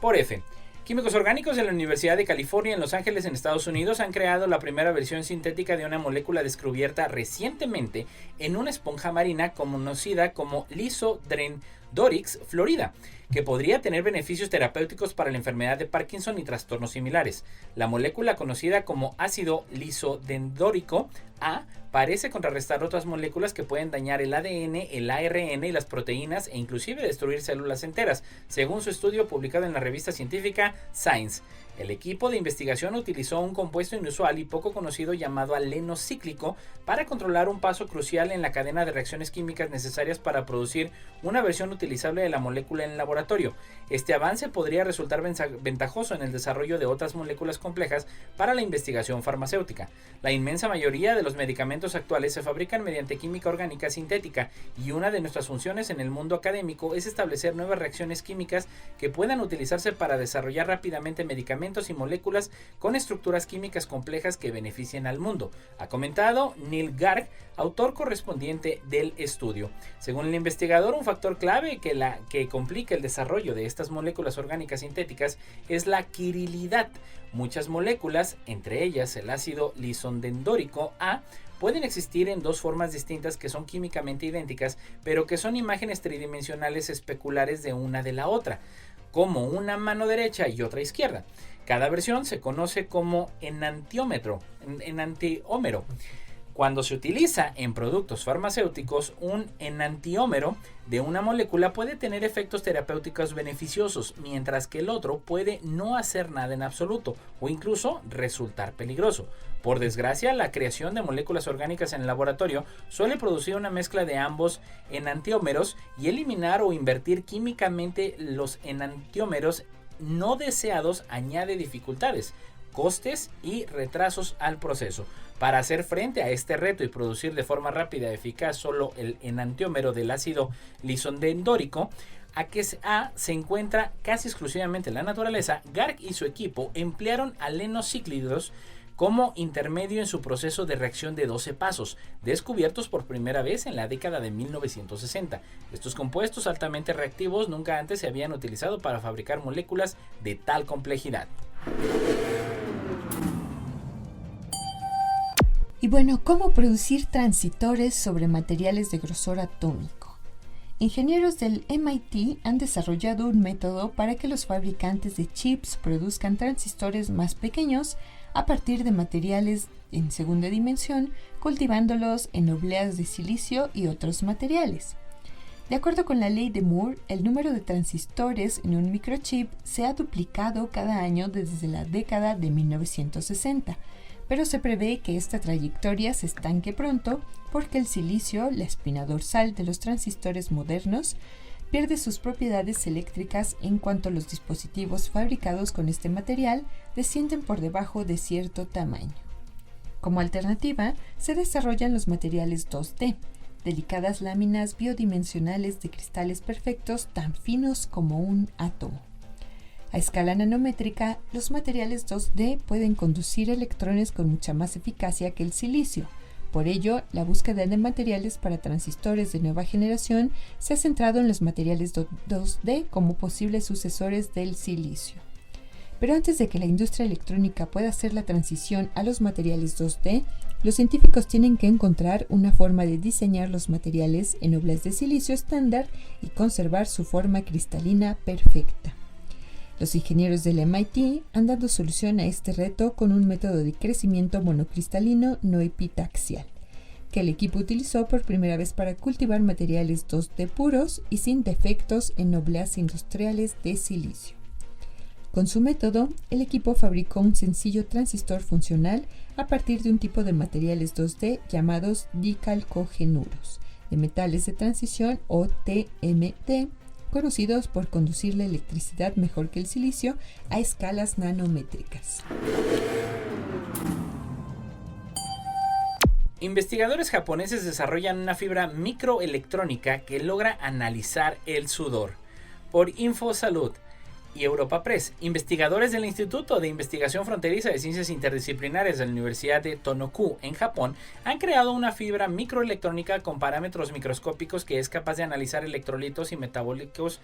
Por F. Químicos orgánicos de la Universidad de California en Los Ángeles, en Estados Unidos, han creado la primera versión sintética de una molécula descubierta recientemente en una esponja marina conocida como Lisodendrorix florida, que podría tener beneficios terapéuticos para la enfermedad de Parkinson y trastornos similares. La molécula, conocida como ácido lisodendróico A, parece contrarrestar otras moléculas que pueden dañar el ADN, el ARN y las proteínas e inclusive destruir células enteras, según su estudio publicado en la revista científica Science. El equipo de investigación utilizó un compuesto inusual y poco conocido llamado aleno cíclico para controlar un paso crucial en la cadena de reacciones químicas necesarias para producir una versión utilizable de la molécula en el laboratorio. Este avance podría resultar ventajoso en el desarrollo de otras moléculas complejas para la investigación farmacéutica. La inmensa mayoría de los medicamentos actuales se fabrican mediante química orgánica sintética, y una de nuestras funciones en el mundo académico es establecer nuevas reacciones químicas que puedan utilizarse para desarrollar rápidamente medicamentos y moléculas con estructuras químicas complejas que beneficien al mundo, ha comentado Neil Garg, autor correspondiente del estudio. Según el investigador, un factor clave que complica el desarrollo de estas moléculas orgánicas sintéticas es la quirilidad. Muchas moléculas, entre ellas el ácido lisondendórico A, pueden existir en dos formas distintas que son químicamente idénticas, pero que son imágenes tridimensionales especulares de una de la otra, como una mano derecha y otra izquierda. Cada versión se conoce como enantiómero. Cuando se utiliza en productos farmacéuticos, un enantiómero de una molécula puede tener efectos terapéuticos beneficiosos, mientras que el otro puede no hacer nada en absoluto o incluso resultar peligroso. Por desgracia, la creación de moléculas orgánicas en el laboratorio suele producir una mezcla de ambos enantiómeros, y eliminar o invertir químicamente los enantiómeros no deseados añade dificultades, costes y retrasos al proceso. Para hacer frente a este reto y producir de forma rápida y eficaz solo el enantiómero del ácido lisondendórico, que se encuentra casi exclusivamente en la naturaleza, Garg y su equipo emplearon alenos cíclidos como intermedio en su proceso de reacción de 12 pasos, descubiertos por primera vez en la década de 1960. Estos compuestos altamente reactivos nunca antes se habían utilizado para fabricar moléculas de tal complejidad. Y bueno, ¿cómo producir transistores sobre materiales de grosor atómico? Ingenieros del MIT han desarrollado un método para que los fabricantes de chips produzcan transistores más pequeños a partir de materiales en segunda dimensión, cultivándolos en obleas de silicio y otros materiales. De acuerdo con la ley de Moore, el número de transistores en un microchip se ha duplicado cada año desde la década de 1960, pero se prevé que esta trayectoria se estanque pronto porque el silicio, la espina dorsal de los transistores modernos, pierde sus propiedades eléctricas en cuanto los dispositivos fabricados con este material descienden por debajo de cierto tamaño. Como alternativa, se desarrollan los materiales 2D, delicadas láminas bidimensionales de cristales perfectos tan finos como un átomo. A escala nanométrica, los materiales 2D pueden conducir electrones con mucha más eficacia que el silicio. Por ello, la búsqueda de materiales para transistores de nueva generación se ha centrado en los materiales 2D como posibles sucesores del silicio. Pero antes de que la industria electrónica pueda hacer la transición a los materiales 2D, los científicos tienen que encontrar una forma de diseñar los materiales en obleas de silicio estándar y conservar su forma cristalina perfecta. Los ingenieros del MIT han dado solución a este reto con un método de crecimiento monocristalino no epitaxial, que el equipo utilizó por primera vez para cultivar materiales 2D puros y sin defectos en obleas industriales de silicio. Con su método, el equipo fabricó un sencillo transistor funcional a partir de un tipo de materiales 2D llamados dicalcogenuros, de metales de transición o TMT, conocidos por conducir la electricidad mejor que el silicio a escalas nanométricas. Investigadores japoneses desarrollan una fibra microelectrónica que logra analizar el sudor. Por InfoSalud y Europa Press, investigadores del Instituto de Investigación Fronteriza de Ciencias Interdisciplinares de la Universidad de Tohoku, en Japón, han creado una fibra microelectrónica con parámetros microscópicos que es capaz de analizar electrolitos y metabolitos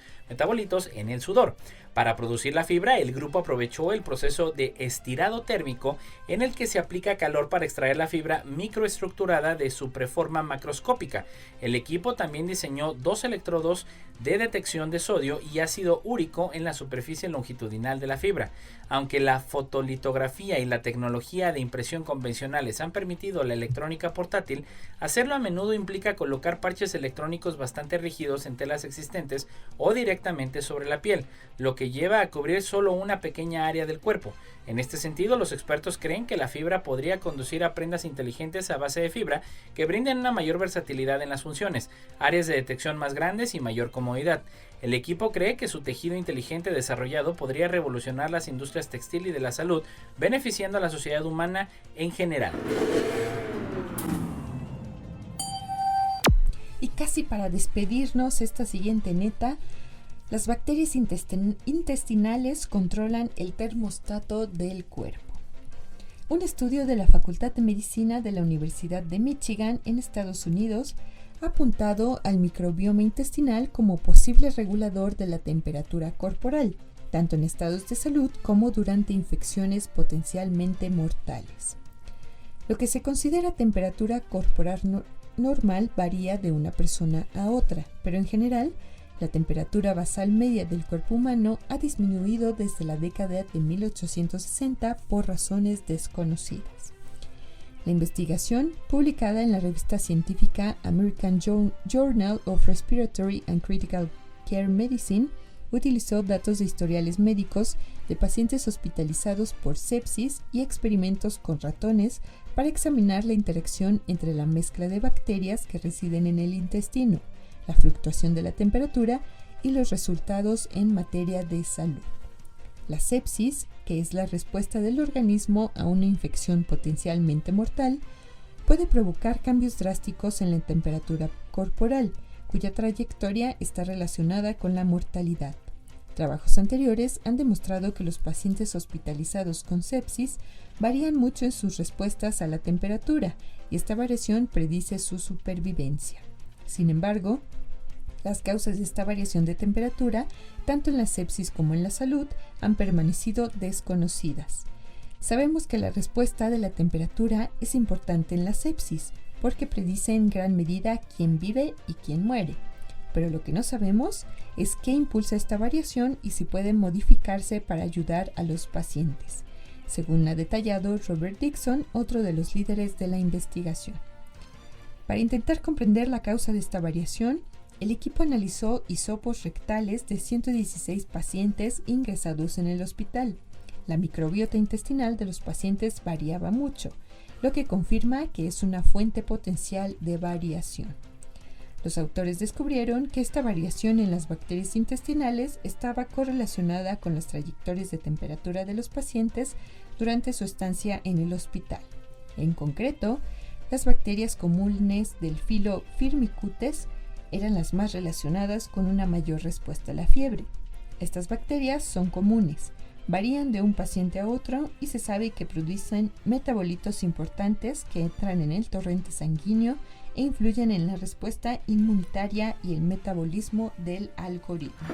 en el sudor. Para producir la fibra, el grupo aprovechó el proceso de estirado térmico en el que se aplica calor para extraer la fibra microestructurada de su preforma macroscópica. El equipo también diseñó dos electrodos de detección de sodio y ácido úrico en la superficie longitudinal de la fibra. Aunque la fotolitografía y la tecnología de impresión convencionales han permitido la electrónica portátil, hacerlo a menudo implica colocar parches electrónicos bastante rígidos en telas existentes o directamente sobre la piel, lo que lleva a cubrir solo una pequeña área del cuerpo. En este sentido, los expertos creen que la fibra podría conducir a prendas inteligentes a base de fibra que brinden una mayor versatilidad en las funciones, áreas de detección más grandes y mayor comodidad. El equipo cree que su tejido inteligente desarrollado podría revolucionar las industrias textil y de la salud, beneficiando a la sociedad humana en general. Y casi para despedirnos, esta siguiente neta: las bacterias intestinales controlan el termostato del cuerpo. Un estudio de la Facultad de Medicina de la Universidad de Michigan en Estados Unidos ha apuntado al microbioma intestinal como posible regulador de la temperatura corporal, tanto en estados de salud como durante infecciones potencialmente mortales. Lo que se considera temperatura corporal normal varía de una persona a otra, pero en general, la temperatura basal media del cuerpo humano ha disminuido desde la década de 1860 por razones desconocidas. La investigación, publicada en la revista científica American Journal of Respiratory and Critical Care Medicine, utilizó datos de historiales médicos de pacientes hospitalizados por sepsis y experimentos con ratones para examinar la interacción entre la mezcla de bacterias que residen en el intestino, la fluctuación de la temperatura y los resultados en materia de salud. La sepsis, que es la respuesta del organismo a una infección potencialmente mortal, puede provocar cambios drásticos en la temperatura corporal, cuya trayectoria está relacionada con la mortalidad. Trabajos anteriores han demostrado que los pacientes hospitalizados con sepsis varían mucho en sus respuestas a la temperatura, y esta variación predice su supervivencia. Sin embargo, las causas de esta variación de temperatura, tanto en la sepsis como en la salud, han permanecido desconocidas. Sabemos que la respuesta de la temperatura es importante en la sepsis, porque predice en gran medida quién vive y quién muere. Pero lo que no sabemos es qué impulsa esta variación y si puede modificarse para ayudar a los pacientes, según ha detallado Robert Dixon, otro de los líderes de la investigación. Para intentar comprender la causa de esta variación, el equipo analizó hisopos rectales de 116 pacientes ingresados en el hospital. La microbiota intestinal de los pacientes variaba mucho, lo que confirma que es una fuente potencial de variación. Los autores descubrieron que esta variación en las bacterias intestinales estaba correlacionada con las trayectorias de temperatura de los pacientes durante su estancia en el hospital. En concreto, las bacterias comunes del filo Firmicutes eran las más relacionadas con una mayor respuesta a la fiebre. Estas bacterias son comunes, varían de un paciente a otro y se sabe que producen metabolitos importantes que entran en el torrente sanguíneo e influyen en la respuesta inmunitaria y el metabolismo del algoritmo.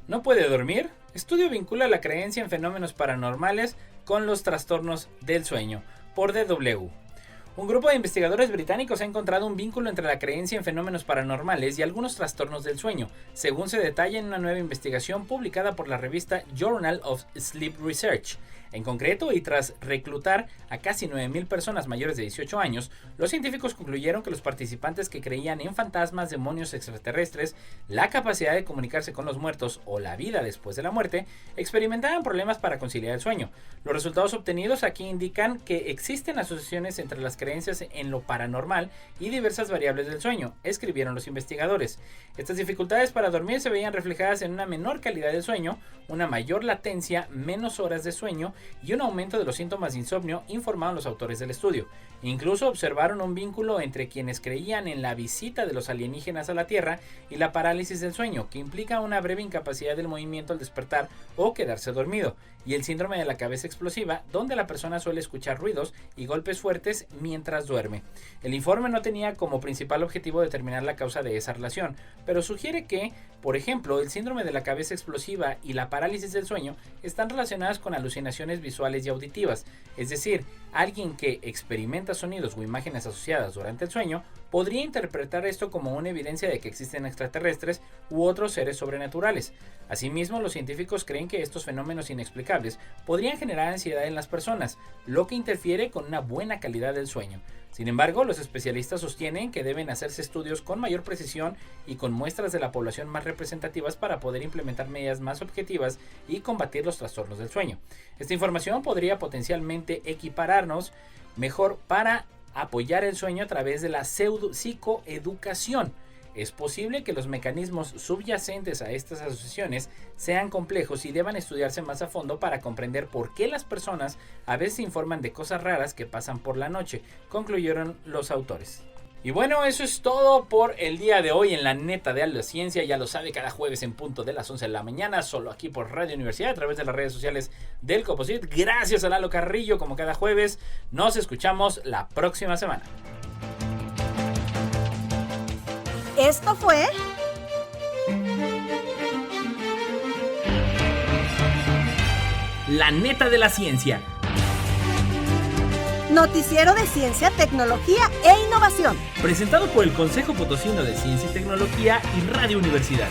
¿No puede dormir? Estudio vincula la creencia en fenómenos paranormales con los trastornos del sueño, por DW. Un grupo de investigadores británicos ha encontrado un vínculo entre la creencia en fenómenos paranormales y algunos trastornos del sueño, según se detalla en una nueva investigación publicada por la revista Journal of Sleep Research. En concreto, y tras reclutar a casi 9,000 personas mayores de 18 años, los científicos concluyeron que los participantes que creían en fantasmas, demonios extraterrestres, la capacidad de comunicarse con los muertos o la vida después de la muerte, experimentaban problemas para conciliar el sueño. Los resultados obtenidos aquí indican que existen asociaciones entre las creencias en lo paranormal y diversas variables del sueño, escribieron los investigadores. Estas dificultades para dormir se veían reflejadas en una menor calidad del sueño, una mayor latencia, menos horas de sueño y un aumento de los síntomas de insomnio, informaron los autores del estudio. Incluso observaron un vínculo entre quienes creían en la visita de los alienígenas a la Tierra y la parálisis del sueño, que implica una breve incapacidad del movimiento al despertar o quedarse dormido, y el síndrome de la cabeza explosiva, donde la persona suele escuchar ruidos y golpes fuertes mientras duerme. El informe no tenía como principal objetivo determinar la causa de esa relación, pero sugiere que, por ejemplo, el síndrome de la cabeza explosiva y la parálisis del sueño están relacionadas con alucinaciones visuales y auditivas, es decir, Alguien que experimenta sonidos o imágenes asociadas durante el sueño podría interpretar esto como una evidencia de que existen extraterrestres u otros seres sobrenaturales. Asimismo, los científicos creen que estos fenómenos inexplicables podrían generar ansiedad en las personas, lo que interfiere con una buena calidad del sueño. Sin embargo, los especialistas sostienen que deben hacerse estudios con mayor precisión y con muestras de la población más representativas para poder implementar medidas más objetivas y combatir los trastornos del sueño. Esta información podría potencialmente equipararnos mejor para apoyar el sueño a través de la psicoeducación. Es posible que los mecanismos subyacentes a estas asociaciones sean complejos y deban estudiarse más a fondo para comprender por qué las personas a veces informan de cosas raras que pasan por la noche, concluyeron los autores. Y bueno, eso es todo por el día de hoy en la neta de la ciencia. Ya lo sabe, cada jueves en punto de las 11 de la mañana, solo aquí por Radio Universidad, a través de las redes sociales del Coposit. Gracias a Lalo Carrillo, como cada jueves. Nos escuchamos la próxima semana. Esto fue La neta de la ciencia. Noticiero de Ciencia, Tecnología e Innovación. Presentado por el Consejo Potosino de Ciencia y Tecnología y Radio Universidad.